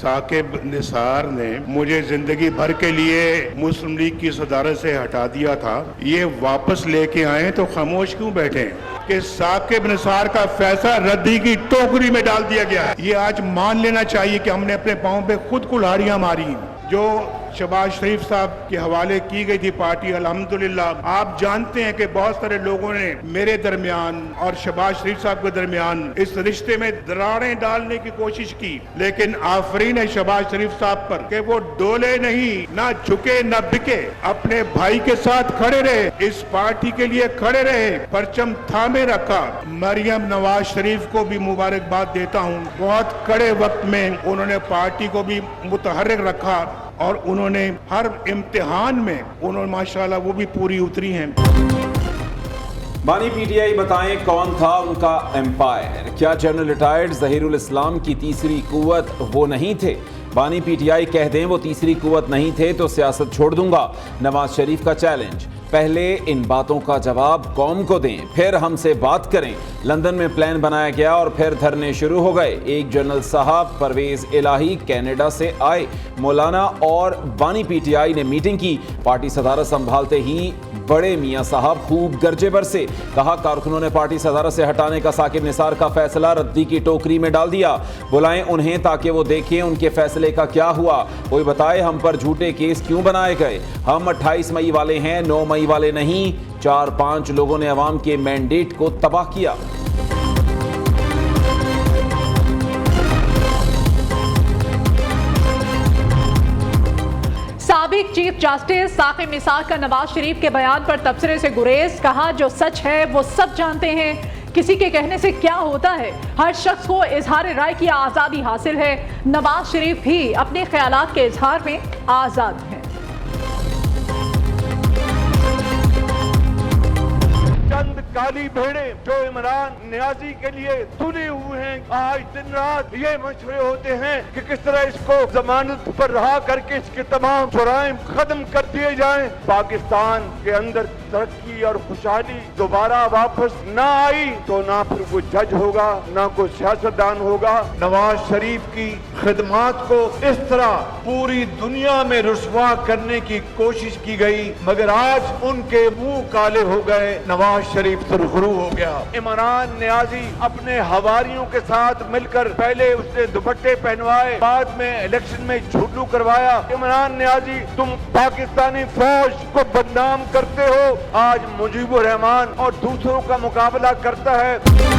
साकिब निसार ने मुझे जिंदगी भर के लिए मुस्लिम लीग की सदारत से हटा दिया था, ये वापस लेके आए तो खामोश क्यों बैठे हैं कि साकिब निसार का फैसला रद्दी की टोकरी में डाल दिया गया है। ये आज मान लेना चाहिए कि हमने अपने पांव पे खुद कुल्हाड़ियां मारी। जो शहबाज शरीफ साहब के हवाले की गई थी पार्टी, अल्हम्दुलिल्लाह आप जानते हैं कि बहुत सारे लोगों ने मेरे दरमियान और शहबाज शरीफ साहब के दरमियान इस रिश्ते में दरारें डालने की कोशिश की, लेकिन आफरीन है शहबाज शरीफ साहब पर कि वो डोले नहीं, ना झुके ना बिके, अपने भाई के साथ खड़े रहे, इस पार्टी के लिए खड़े रहे, परचम थामे रखा। मरियम नवाज शरीफ को भी मुबारकबाद देता हूँ, बहुत कड़े वक्त में उन्होंने पार्टी को भी मुतहर्रिक रखा और उन्होंने हर इम्तिहान में उन्होंने माशाल्लाह वो भी पूरी उतरी हैं। बानी पीटीआई बताएं कौन था उनका एम्पायर? क्या जनरल रिटायर्ड ज़हीरुल इस्लाम की तीसरी कुव्वत वो नहीं थे? बानी पीटीआई कह दें वो तीसरी कुव्वत नहीं थे तो सियासत छोड़ दूंगा, नवाज शरीफ का चैलेंज। पहले इन बातों का जवाब कौम को दें, फिर हमसे बात करें। लंदन में प्लान बनाया गया और फिर धरने शुरू हो गए। एक जनरल साहब परवेज इलाही कनाडा से आए, मौलाना और बानी पीटीआई ने मीटिंग की। पार्टी सदारत संभालते ही बड़े मियां साहब खूब गरजे बरसे। कहा कारकुनों ने पार्टी सदारत से हटाने का साकिब निसार का फैसला रद्दी की टोकरी में डाल दिया। बुलाएं उन्हें ताकि वो देखें उनके फैसले का क्या हुआ। कोई बताए हम पर झूठे केस क्यों बनाए गए। हम 28 मई वाले हैं, 9 मई वाले नहीं। 4-5 लोगों ने अवाम के मैंडेट को तबाह किया। साबिक चीफ जस्टिस साकिब निसार का नवाज शरीफ के बयान पर तबसरे से गुरेज। कहा जो सच है वो सब जानते हैं, किसी के कहने से क्या होता है। हर शख्स को इजहार राय की आज़ादी हासिल है। नवाज शरीफ भी अपने ख्यालात के इजहार में आज़ाद हैं। चंद काली भेड़ें जो इमरान नियाजी के लिए तुले हुए हैं, आज दिन रात ये मशवरे होते हैं कि किस तरह इसको जमानत पर रहा करके इसके तमाम जुराइम खत्म कर दिए जाएं। पाकिस्तान के अंदर तरक्की और खुशहाली दोबारा वापस ना आई तो ना फिर कोई जज होगा, ना कोई सियासतदान होगा। नवाज शरीफ की खिदमात को इस तरह पूरी दुनिया में रुसवा करने की कोशिश की गई, मगर आज उनके मुंह काले हो गए। नवाज शरीफ सुरखरू हो गया। इमरान नियाजी अपने हवारियों के साथ मिलकर पहले उसने दुपट्टे पहनवाए, बाद में इलेक्शन में झूठू करवाया। इमरान नियाजी तुम पाकिस्तानी फौज को बदनाम करते हो, आज मुजीबुर रहमान और दूसरों का मुकाबला करता है।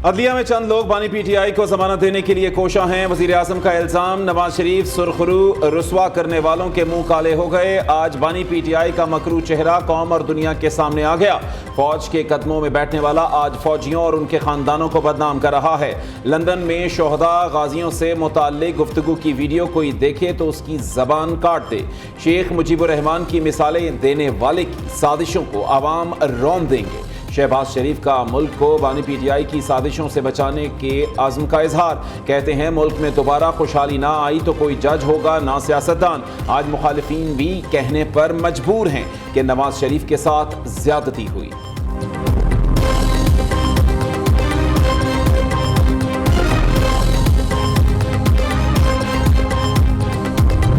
अदलिया में चंद लोग बानी पीटीआई को जमानत देने के लिए कोशा हैं। वजीर आजम का इल्जाम, नवाज शरीफ सुरखरू रुसवा करने वालों के मुंह काले हो गए। आज बानी पीटीआई का मकरू चेहरा कौम और दुनिया के सामने आ गया। फौज के कदमों में बैठने वाला आज फौजियों और उनके खानदानों को बदनाम कर रहा है। लंदन में शोहदा गाजियों से मुताल्लिक गुफ्तगू की वीडियो कोई देखे तो उसकी जबान काट दे। शेख मुजीबुर रहमान की मिसालें देने वाले की साजिशों को आवाम रौंद देंगे। शहबाज शरीफ का मुल्क को बानी पीटीआई की साजिशों से बचाने के आज़म का इजहार। कहते हैं मुल्क में दोबारा खुशहाली ना आई तो कोई जज होगा ना सियासतदान। आज मुखालिफिन भी कहने पर मजबूर हैं कि नवाज शरीफ के साथ ज्यादती हुई।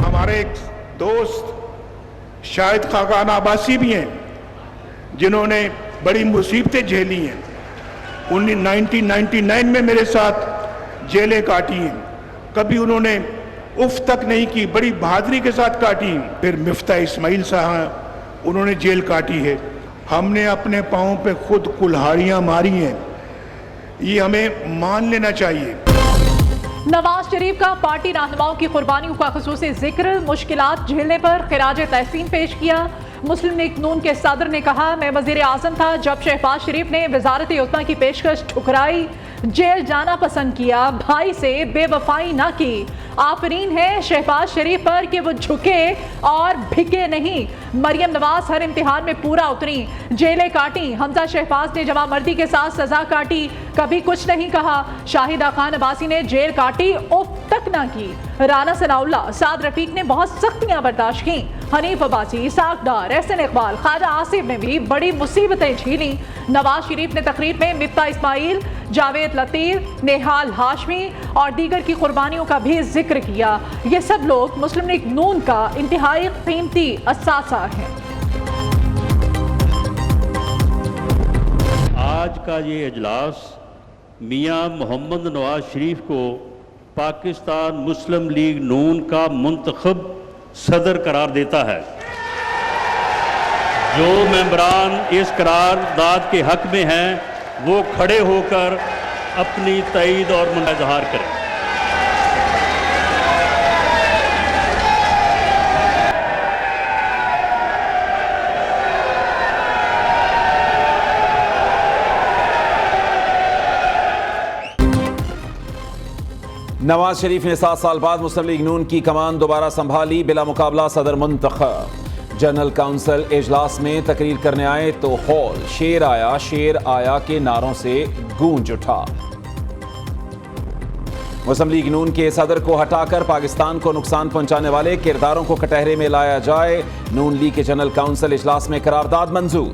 हमारे एक दोस्त शाहिद खाकान आबासी भी हैं जिन्होंने बड़ी मुसीबतें झेली हैं। 1999 में मेरे साथ जेलें काटी हैं, कभी उन्होंने उफ तक नहीं की, बड़ी बहादुरी के साथ काटी। फिर मिफ्ता इस्माइल साहब उन्होंने जेल काटी है। हमने अपने पाँव पे खुद कुल्हाड़ियाँ मारी हैं, ये हमें मान लेना चाहिए। नवाज शरीफ का पार्टी रहनुमाओं की कुर्बानियों का खुसूसी जिक्र। मुश्किलात झेलने पर खिराज तहसीन पेश किया। मुस्लिम लीग नून के सदर ने कहा मैं वजीर आजम था जब शहबाज शरीफ ने वजारत उज़्मा की पेशकश ठुकराई, जेल जाना पसंद किया, भाई से बेवफाई ना की। आफरीन है शहबाज शरीफ पर कि वो झुके और भिके नहीं। मरियम नवाज हर इम्तिहान में पूरा उतरी, जेलें काटी। हमजा शहबाज ने जवामर्दी के साथ सजा काटी, कभी कुछ नहीं कहा। शाहिदा खान अब्बासी ने जेल काटी, उफ तक ना की। राना सनाउल्लाह, साद रफीक ने बहुत सख्तियां बर्दाश्त की। हनीफ अब्बासी, इसाक डार, एहसन इकबाल, ख्वाजा आसिफ ने भी बड़ी मुसीबतें झेली। नवाज शरीफ ने तकरीर में मिफ्ता इस्माइल, جاوید لطیف، نیحال ہاشمی اور دیگر کی قربانیوں کا بھی ذکر کیا۔ یہ سب لوگ مسلم لیگ نون کا انتہائی قیمتی اثاثہ ہیں۔ آج کا یہ اجلاس میاں محمد نواز شریف کو پاکستان مسلم لیگ نون کا منتخب صدر قرار دیتا ہے۔ جو ممبران اس قرارداد کے حق میں ہیں وہ کھڑے ہو کر اپنی تائید اور اظہار کریں۔ نواز شریف نے 7 سال بعد مسلم لیگ نون کی کمان دوبارہ سنبھالی، بلا مقابلہ صدر منتخب۔ جنرل کونسل اجلاس میں تقریر کرنے آئے تو ہال شیر آیا کے نعروں سے گونج اٹھا۔ مسلم لیگ نون کے صدر کو ہٹا کر پاکستان کو نقصان پہنچانے والے کرداروں کو کٹہرے میں لایا جائے، نون لیگ کے جنرل کونسل اجلاس میں قرارداد منظور۔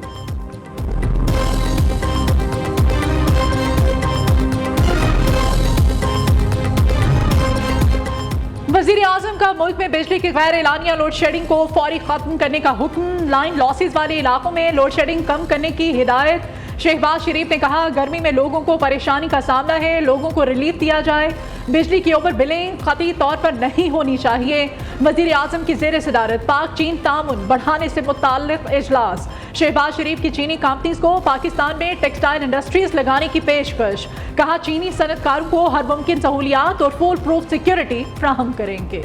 وزیر اعظم کا ملک میں بجلی کی غیر اعلانیہ لوڈ شیڈنگ کو فوری ختم کرنے کا حکم، لائن لاسز والے علاقوں میں لوڈ شیڈنگ کم کرنے کی ہدایت۔ شہباز شریف نے کہا گرمی میں لوگوں کو پریشانی کا سامنا ہے، لوگوں کو ریلیف دیا جائے، بجلی کی اوور بلیں قطعی طور پر نہیں ہونی چاہیے۔ وزیر اعظم کی زیر صدارت پاک چین تعاون بڑھانے سے متعلق اجلاس، شہباز شریف کی چینی کمپنیز کو پاکستان میں ٹیکسٹائل انڈسٹریز لگانے کی پیشکش، کہا چینی صنعت کاروں کو ہر ممکن سہولیات اور فول پروف سیکیورٹی فراہم کریں گے۔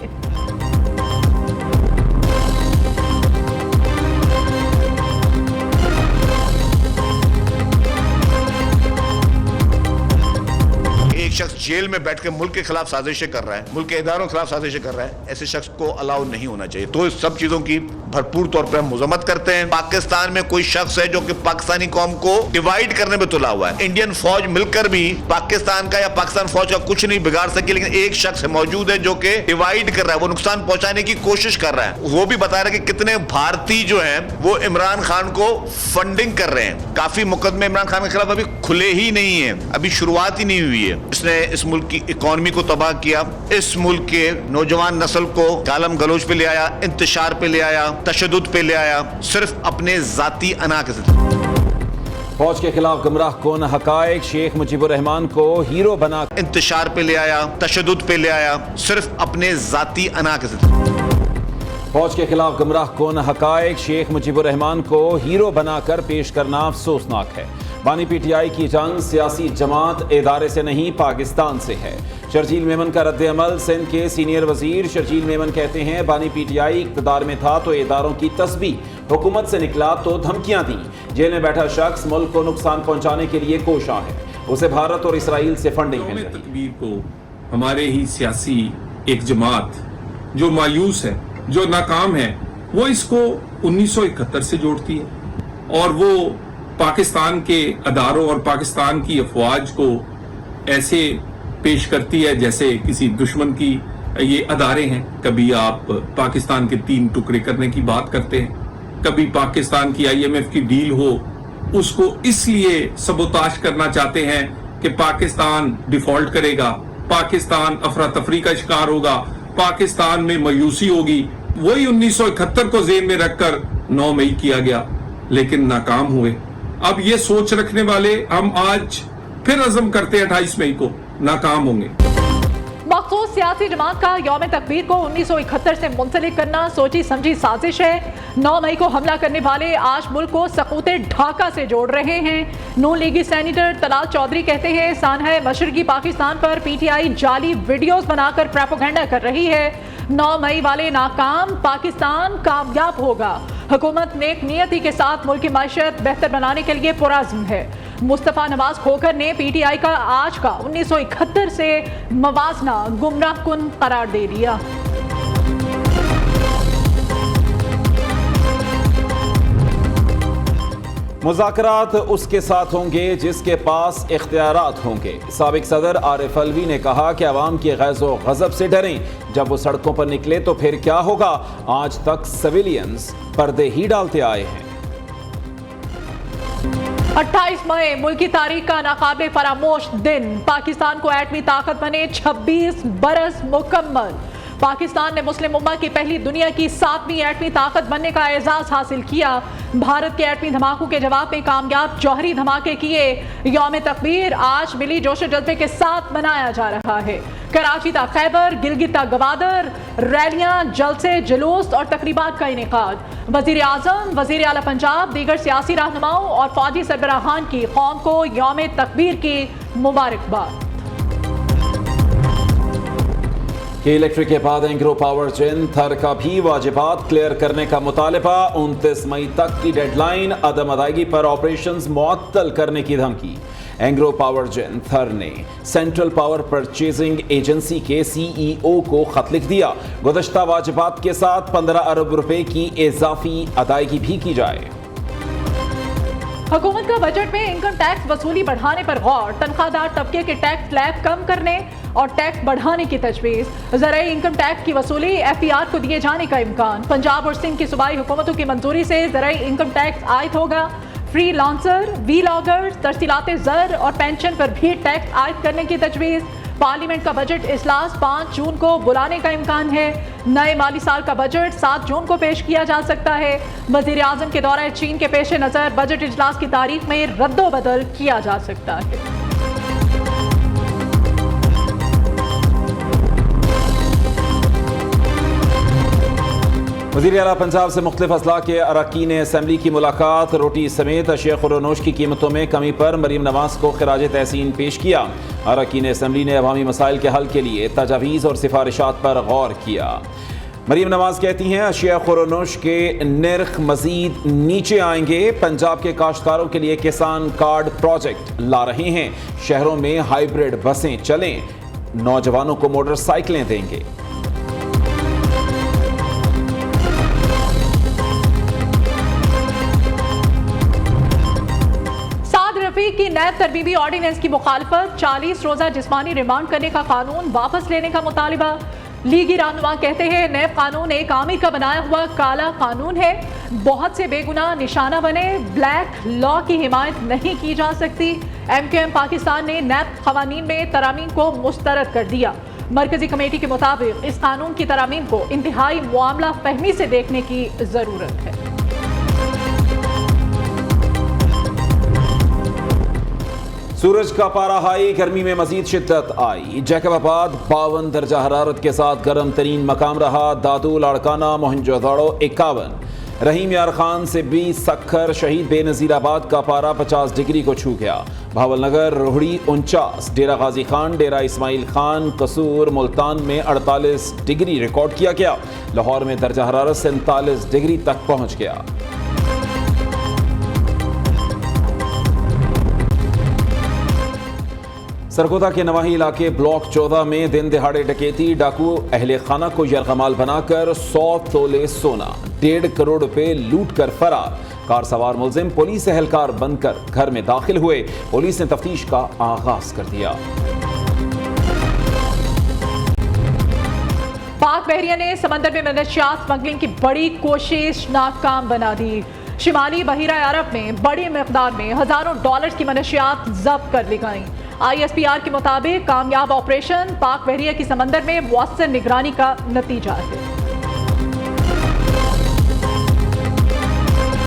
ایک شخص جیل میں بیٹھ کے ملک کے خلاف سازشیں کر رہا ہے، ملک کے اداروں کے خلاف سازشیں کر رہا ہے، ایسے شخص کو الاؤ نہیں ہونا چاہیے۔ تو اس سب چیزوں کی بھرپور طور پہ ہم مذمت کرتے ہیں۔ پاکستان میں کوئی شخص ہے جو کہ پاکستانی قوم کو ڈیوائیڈ کرنے میں تلا ہوا ہے۔ انڈین فوج مل کر بھی پاکستان کا یا پاکستان فوج کا کچھ نہیں بگاڑ سکی، لیکن ایک شخص موجود ہے جو کہ ڈیوائیڈ کر رہا ہے، وہ نقصان پہنچانے کی کوشش کر رہا ہے۔ وہ بھی بتا رہا ہے کہ کتنے بھارتی جو ہیں وہ عمران خان کو فنڈنگ کر رہے ہیں۔ کافی مقدمے عمران خان کے خلاف ابھی کھلے ہی نہیں ہیں، ابھی شروعات ہی نہیں ہوئی ہے۔ اس نے اس ملک کی اکانومی کو تباہ کیا، اس ملک کے نوجوان نسل کو گالم گلوچ پہ لے آیا، انتشار پہ لے آیا، تشدد پہ لے آیا، صرف اپنے ذاتی انا کے ساتھ۔ فوج کے خلاف گمراہ کن حقائق، شیخ مجیب الرحمان کو ہیرو بنا انتشار پہ لے آیا، تشدد پہ لے آیا، صرف اپنے ذاتی انا کے ساتھ۔ فوج کے خلاف گمراہ کن حقائق، شیخ مجیب الرحمان کو ہیرو بنا کر پیش کرنا افسوسناک ہے۔ بانی پی ٹی آئی کی جنگ سیاسی جماعت ادارے سے نہیں پاکستان سے ہے۔ شرجیل میمن کا رد عمل، سندھ کے سینئر وزیر شرجیل میمن کہتے ہیں بانی پی ٹی آئی اقتدار میں تھا تو اداروں کی تسبیح، حکومت سے نکلا تو دھمکیاں دیں۔ جیل میں بیٹھا شخص ملک کو نقصان پہنچانے کے لیے کوشاں ہے، اسے بھارت اور اسرائیل سے فنڈنگ مل رہی ہے۔ تکبیر کو ہمارے ہی سیاسی ایک جماعت جو مایوس ہے، جو ناکام ہے، وہ اس کو 1971 سے جوڑتی ہے اور وہ پاکستان کے اداروں اور پاکستان کی افواج کو ایسے پیش کرتی ہے جیسے کسی دشمن کی یہ ادارے ہیں۔ کبھی آپ پاکستان کے 3 ٹکڑے کرنے کی بات کرتے ہیں، کبھی پاکستان کی IMF کی ڈیل ہو اس کو اس لیے سبوتاش کرنا چاہتے ہیں کہ پاکستان ڈیفالٹ کرے گا، پاکستان افراتفری کا شکار ہوگا، پاکستان میں مایوسی ہوگی۔ وہی 1971 کو ذہن میں رکھ کر 9 مئی کیا گیا لیکن ناکام ہوئے۔ اب یہ سوچ رکھنے والے ہم آج پھر عزم کرتے ہیں 28 مئی کو ناکام ہوں گے۔ مخصوص سیاسی جماعت کا یوم تکبیر کو 1971 سے منسلک کرنا سوچی سمجھی سازش ہے۔ 9 مئی کو حملہ کرنے والے آج ملک کو سقوط ڈھاکہ سے جوڑ رہے ہیں۔ نون لیگی سینیٹر طلال چودھری کہتے ہیں سانحہ مشرقی پاکستان پر پی ٹی آئی جعلی ویڈیوز بنا کر پروپیگنڈا کر رہی ہے۔ 9 مئی والے ناکام، پاکستان کامیاب ہوگا۔ حکومت نیک نیتی کے ساتھ ملک کی معیشت بہتر بنانے کے لیے پرعزم ہے۔ مصطفیٰ نواز کھوکھر نے پی ٹی آئی کا آج کا 1971 سے موازنہ گمراہ کن قرار دے دیا۔ مذاکرات اس کے ساتھ ہوں گے جس کے پاس اختیارات ہوں گے۔ سابق صدر عارف الوی نے کہا کہ عوام کے غیظ و غضب سے ڈریں، جب وہ سڑکوں پر نکلے تو پھر کیا ہوگا؟ آج تک سویلینز پردے ہی ڈالتے آئے ہیں۔ 28 मई मुल्क की तारीख का नाकाबिले फरामोश दिन। पाकिस्तान को एटमी ताकत बने 26 बरस मुकम्मल। पाकिस्तान ने मुस्लिम उम्मा की पहली दुनिया की 7वीं एटमी ताकत बनने का एजाज हासिल किया। भारत के एटमी धमाकों के जवाब में कामयाब जौहरी धमाके किए। यौम तकबीर आज मिली जोश जज्बे के साथ मनाया जा रहा है। कराची ता खैबर, गिलगित ता गवादर, रैलियां, जलसे, जुलूस और तकरीबात का इनेकाद। वजीर आजम, वजीर आला पंजाब, दीगर सियासी रहनुमाओं और फौजी सरबराहान की कौम को यौम तकबीर की मुबारकबाद। के इलेक्ट्रिक के बाद एंग्रो पावर जेन थर का भी वाजिबात क्लियर करने का मुतालबा। 29 मई तक की डेडलाइन। अदम अदायगी पर ऑपरेशंस मुअत्तल करने की धमकी। एंग्रो पावर जेन थर ने सेंट्रल पावर परचेजिंग एजेंसी के CEO को खत लिख दिया। गुज़श्ता वाजिबात के साथ 15 अरब रुपए की इजाफी अदायगी भी की जाए। हुकूमत का बजट में इनकम टैक्स वसूली बढ़ाने पर गौर। तनख्वाहदार तबके के टैक्स स्लैब कम करने और टैक्स बढ़ाने की तजवीज़। ज़राई इनकम टैक्स की वसूली FPR को दिए जाने का इम्कान। पंजाब और सिंध की सूबाई हुकूमतों की मंजूरी से ज़राई इनकम टैक्स आयद होगा। फ्री लॉन्सर, वीलॉगर्स, तरसीलाते ज़र और पेंशन पर भी टैक्स आयद करने की तजवीज़। पार्लियामेंट का बजट इजलास 5 जून को बुलाने का इम्कान है। नए माली साल का बजट 7 जून को पेश किया जा सकता है। वज़ीर आज़म के दौरे चीन के पेश नज़र बजट इजलास की तारीख में रद्दोबदल किया जा सकता है। वज़ीर आला पंजाब से मुख्तलिफ अजला के अरकान असम्बली की मुलाकात। रोटी समेत अशिया खुर्रनोश की कीमतों में कमी पर मरीम नवाज को खिराज तहसीन पेश किया। अरकान असम्बली ने अवामी मसाइल के हल के लिए तजावीज़ और सिफारिशात पर गौर किया। मरीम नवाज कहती हैं अशिया खुर्रनोश के नर्ख मजीद नीचे आएंगे। पंजाब के काश्तकारों के लिए किसान कार्ड प्रोजेक्ट ला रहे हैं। शहरों में हाइब्रिड बसें चलें। नौजवानों को मोटरसाइकिलें देंगे। की नैब तरबीबी ऑर्डिनेंस की मुखालफत। 40 रोजा जिस्मानी रिमांड करने का कानून वापस लेने का मुतालिबा। लीगी रहनुमा कहते हैं नैब कानून एक आमिर का बनाया हुआ काला कानून है। बहुत से बेगुनाह निशाना बने। ब्लैक लॉ की हिमायत नहीं की जा सकती। MQM पाकिस्तान ने नैब क़वानीन में तरामीम को मुस्तरद कर दिया। मरकजी कमेटी के मुताबिक इस कानून की तरामीम को इंतहाई मुआमला फहमी से देखने की जरूरत है। सूरज का पारा हाई, गर्मी में मजीद शिद्दत आई। जैकबाबाद 52 दर्जा हरारत के साथ गर्म तरीन मकाम रहा। दादू, लाड़काना, मोहनजोदड़ो 51। रहीम यार खान से 20, सखर, शहीद बेनज़ीराबाद का पारा 50 डिग्री को छू गया। भावलनगर, रोहड़ी 49, डेरा गाजी खान, डेरा इस्माइल खान, कसूर, मुल्तान में 48 डिग्री रिकॉर्ड किया गया। लाहौर में दर्जा हरारत 47 डिग्री तक पहुँच गया। सरगोदा के नवाही इलाके ब्लॉक 14 में दिन दिहाड़े डकैती। डाकू अहले खाना को यरगमाल बनाकर 100 तोले सोना, 1.5 करोड़ रुपए लूट कर फरार। कार सवार मुलजिम पुलिस एहलकार बनकर घर में दाखिल हुए। पुलिस ने तफ्तीश का आगाज कर दिया। पाक बहरिया ने समंदर में मनशियात स्मगलिंग की बड़ी कोशिश नाकाम बना दी। शिमाली बहिरा अरब में बड़ी मिकदार में हजारों डॉलर्स की मनशियात जब्त कर ली गई। ISPR के मुताबिक कामयाब ऑपरेशन पाक बहरिया की समंदर में मुअस्सर निगरानी का नतीजा है।